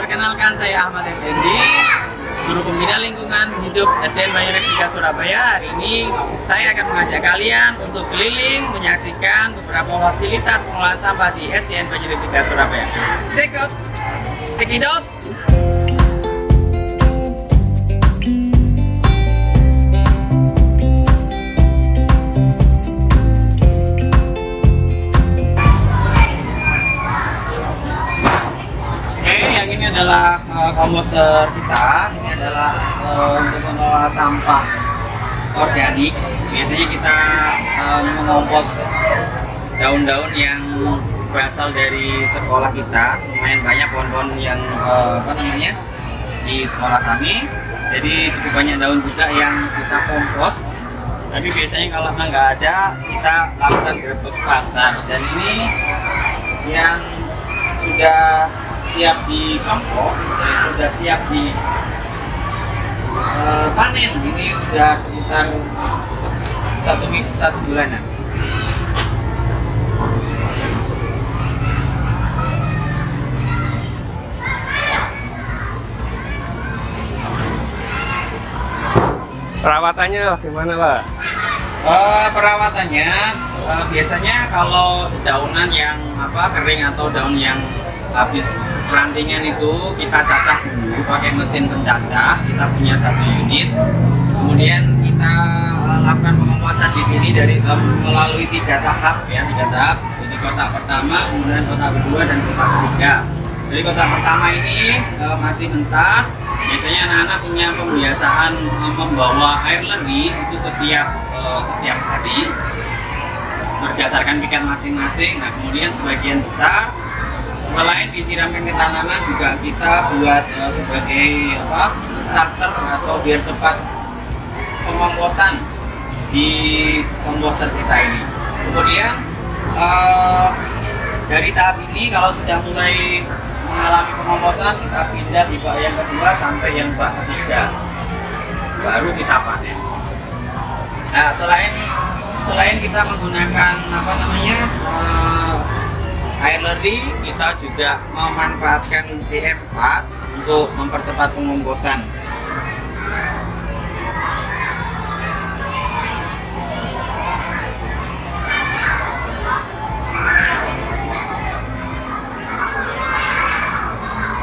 Perkenalkan, saya Ahmad Effendi, Guru Pembina Lingkungan Hidup SDN Banyu-Retika Surabaya. Hari ini saya akan mengajak kalian untuk keliling menyaksikan beberapa fasilitas pengolahan sampah di SDN Banyu-Retika Surabaya. Check it out. Ini adalah komposter kita. Ini adalah untuk mengolah sampah organik. Biasanya kita mengompos daun-daun yang berasal dari sekolah kita. Lumayan banyak pohon-pohon yang di sekolah kami. Jadi cukup banyak daun juga yang kita kompos. Tapi biasanya kalau memang nggak ada, kita lakukan gerbek pasar. Dan ini yang sudah siap di kompos, sudah siap di panen. Ini sudah sekitar 1 bulanan. Perawatannya gimana, Pak? Perawatannya biasanya kalau daunan yang kering atau daun yang habis rantingan itu kita cacah dulu pakai mesin pencacah. Kita punya 1 unit. Kemudian kita lakukan pengomposan di sini melalui 3 tahap ya, 3 tahap. Jadi kotak pertama, kemudian kotak kedua dan kotak ketiga. Jadi kotak pertama ini masih mentah. Biasanya anak-anak punya pembiasaan membawa air leri itu setiap hari berdasarkan pikat masing-masing. Nah, kemudian sebagian besar selain disiramkan ke tanaman juga kita buat sebagai starter atau biar cepat pengomposan di komposter kita ini. Kemudian dari tahap ini kalau sudah mulai mengalami pengomposan, kita pindah di bak yang kedua sampai yang bak ketiga, baru kita panen. Nah, selain kita menggunakan air leri, kita juga memanfaatkan PM4 untuk mempercepat pengomposan.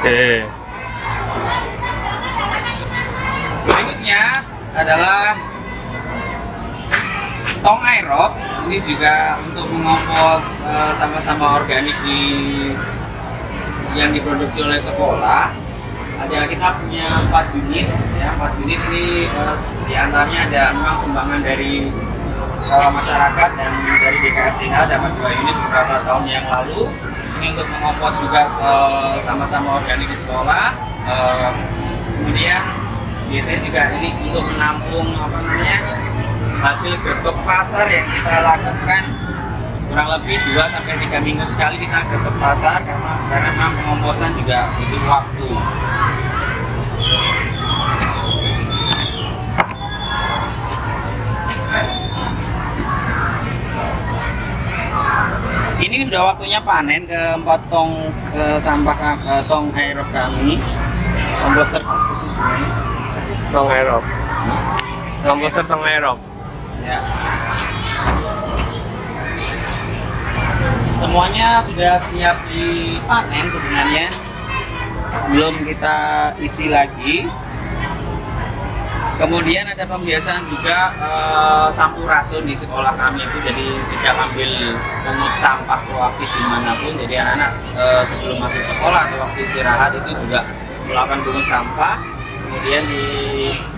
Oke. Berikutnya adalah tong aerob. Ini juga untuk mengompos sampah-sampah organik yang diproduksi oleh sekolah. Kita punya 4 unit ya. 4 unit ini diantaranya ada memang sumbangan dari masyarakat dan dari DKRTH, dapat 2 unit beberapa tahun yang lalu. Ini untuk mengompos juga sampah-sampah organik di sekolah. Kemudian biasanya juga ini untuk menampung hasil gerbek pasar yang kita lakukan kurang lebih 2-3 minggu sekali kita gerbek pasar, karena memang pengomposan juga butuh waktu. Ini sudah waktunya panen ke 4 tong tong aerob kami. Komposter Tong aerob. Komposter tong aerob. Ya. Semuanya sudah siap dipanen sebenarnya. Belum kita isi lagi. Kemudian ada pembiasaan juga sampurasun di sekolah kami itu, jadi sejak ambil pungut sampah proaktif dimanapun. Jadi anak-anak sebelum masuk sekolah atau waktu istirahat itu juga melakukan pungut sampah. Kemudian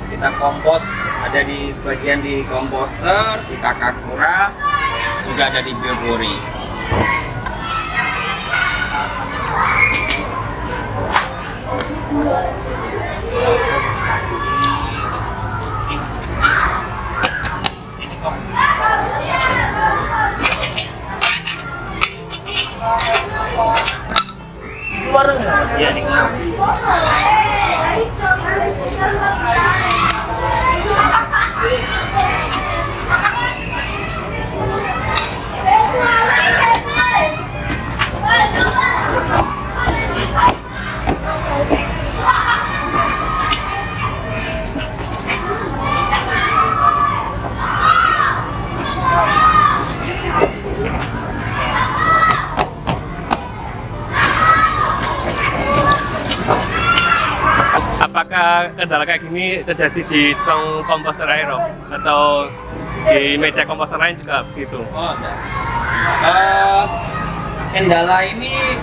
kita kompos, ada di sebagian di komposter, di Takakura, juga ada di biopori. Ya, nih. apakah kendala kayak gini terjadi di tong komposter aerob atau di media komposter lain juga begitu? Oh, enggak. Kendala ini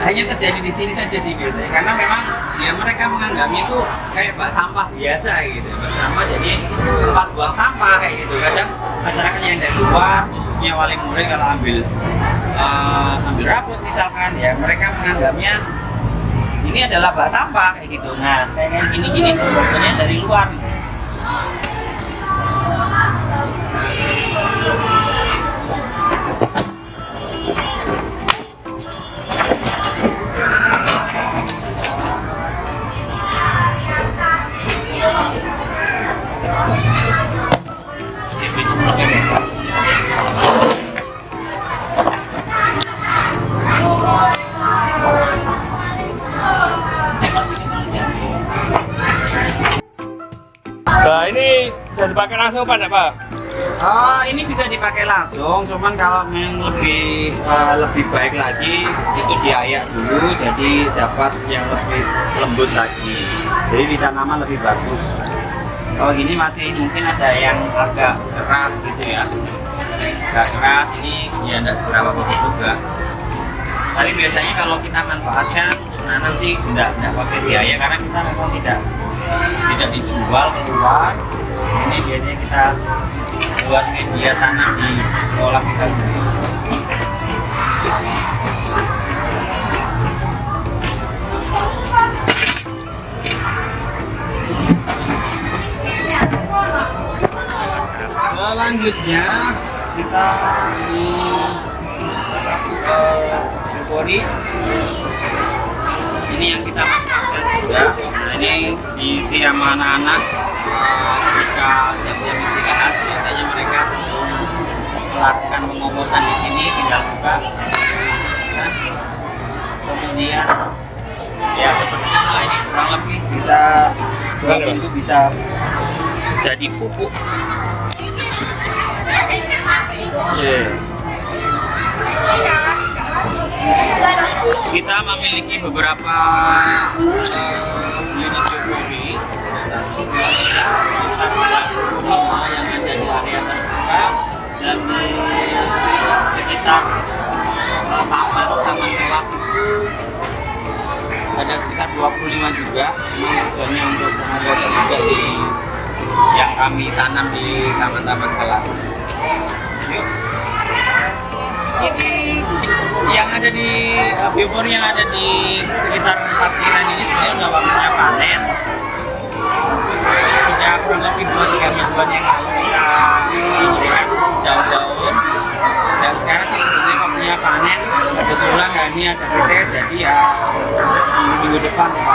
hanya terjadi di sini saja sih biasanya, karena memang ya mereka menganggapnya itu kayak bak sampah biasa gitu, bak sampah jadi tempat buang sampah kayak gitu. Kadang masyarakat yang dari luar, khususnya wali murid kalau ambil rapot misalkan, ya mereka menganggapnya ini adalah bak sampah kayak gitu. Nah, kayak gini-gini tuh sebenarnya dari luar. Nah, ini bisa dipakai langsung Pak, enggak, Pak? Ini bisa dipakai langsung, cuman kalau yang lebih baik lagi itu diayak dulu, jadi dapat yang lebih lembut lagi. Jadi di tanaman lebih bagus. Kalau gini masih mungkin ada yang agak keras gitu ya. Agak keras ini ya tidak seberapa bagus juga. Tapi biasanya kalau kita manfaatkan nanti tidak pakai diayak karena kita memang tidak dijual keluar. Ini biasanya kita buat media tanam di sekolah kita sendiri. Selanjutnya kita di Bori. Ini yang kita manfaatkan juga. Nah, ini diisi sama anak-anak ketika jam-jam istirahat biasanya mereka cenderung melakukan pengobosan di sini, tinggal buka. Nah, kemudian ya seperti ini kurang lebih bisa 2 minggu bisa jadi pupuk. Kita memiliki beberapa unit biopori, sekitar 25 yang ada di area terbuka dan di sekitar taman kelas itu ada sekitar 25 juga. Tujuannya untuk pengobosan juga di yang kami tanam di taman-taman kelas. Yuk. Ini yang ada di biopori yang ada di sekitar parkiran ini sebenarnya sudah waktunya panen. Sudah kurang lebih 2-3 mingguan yang lalu kita memberikan daun-daun, dan sekarang sih sebenarnya waktunya panen. Kebetulan ini ada BTS, jadi ya minggu depan ya.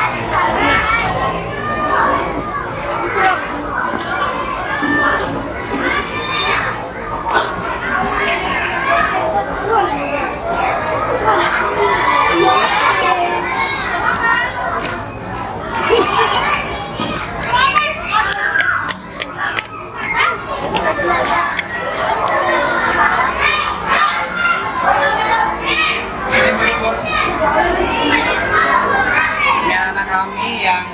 Ini anak kami yang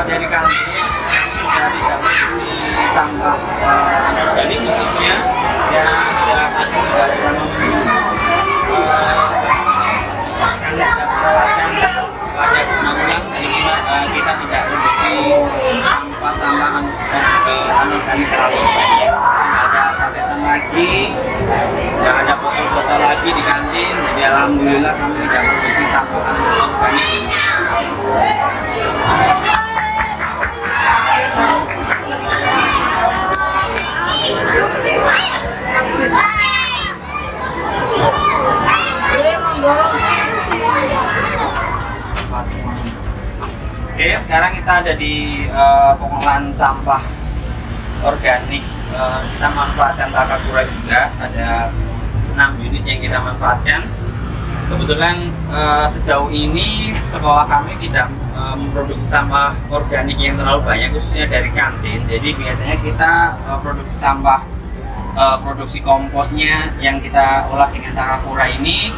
dari kantin yang sudah tidak produksi sampah organik khususnya yang sudah pada undang-undang kita tidak memiliki sampah anorganik terlalu banyak. Ada sasetan lagi, tidak ada botol-botol lagi di kantin, jadi alhamdulillah kami tidak produksi sampah anorganik. Oke, sekarang kita ada di pengolahan sampah organik. Kita manfaatkan Takakura juga, ada 6 unit yang kita manfaatkan. Kebetulan sejauh ini sekolah kami tidak memproduksi sampah organik yang terlalu banyak, khususnya dari kantin. Jadi biasanya kita produksi sampah, produksi komposnya yang kita olah dengan Takakura ini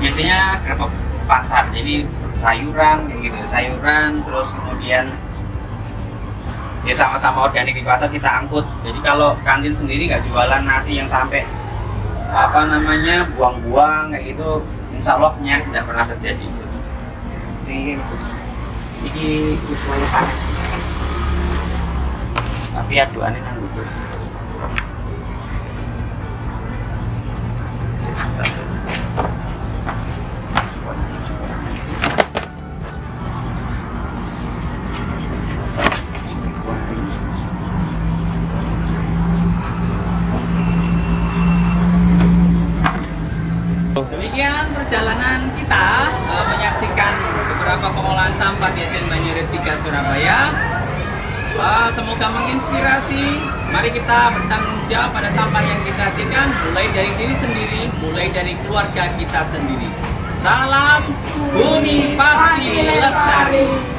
biasanya gerobak pasar. Jadi sayuran kayak gitu, sayuran, terus kemudian ya sama-sama organik di pasar kita angkut. Jadi kalau kantin sendiri nggak jualan nasi yang sampai apa namanya buang-buang kayak gitu, insya Allah nyaris tidak pernah terjadi. Ini usulnya panen, tapi aduannya nang gitu. Demikian perjalanan kita menyaksikan beberapa pengolahan sampah di SDN Banyu Urip 3 Surabaya. Semoga menginspirasi. Mari kita bertanggung jawab pada sampah yang kita hasilkan, mulai dari diri sendiri, mulai dari keluarga kita sendiri. Salam Bumi Pasti Lestari.